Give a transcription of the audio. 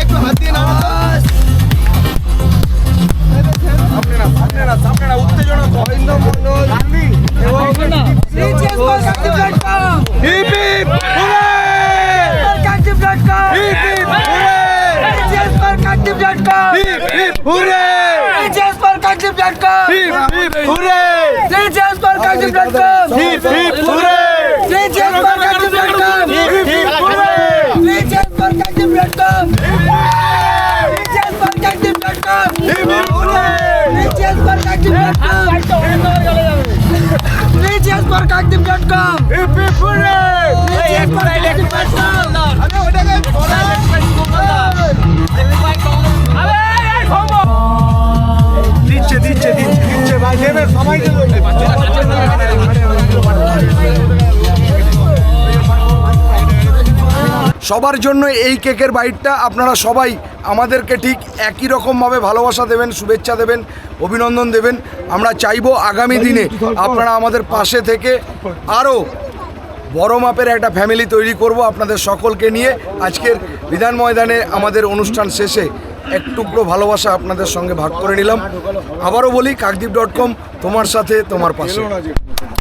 একটু হাত দিয়ে নামো আপনারা উত্তেজনা গোবিন্দ মন্ডল দিচ্ছে ভাই দেবে সবাই সবার জন্য এই কেকের বাইটটা। আপনারা সবাই আমাদেরকে ঠিক একই রকমভাবে ভালোবাসা দেবেন, শুভেচ্ছা দেবেন, অভিনন্দন দেবেন। আমরা চাইবো আগামী দিনে আপনারা আমাদের পাশে থেকে আরও বড় মাপের একটা ফ্যামিলি তৈরি করব আপনাদের সকলকে নিয়ে। আজকের বিধান ময়দানে আমাদের অনুষ্ঠান শেষে এক টুকরো ভালোবাসা আপনাদের সঙ্গে ভাগ করে নিলাম। আবারও বলি, কাকদ্বীপ.com তোমার সাথে তোমার পাশে।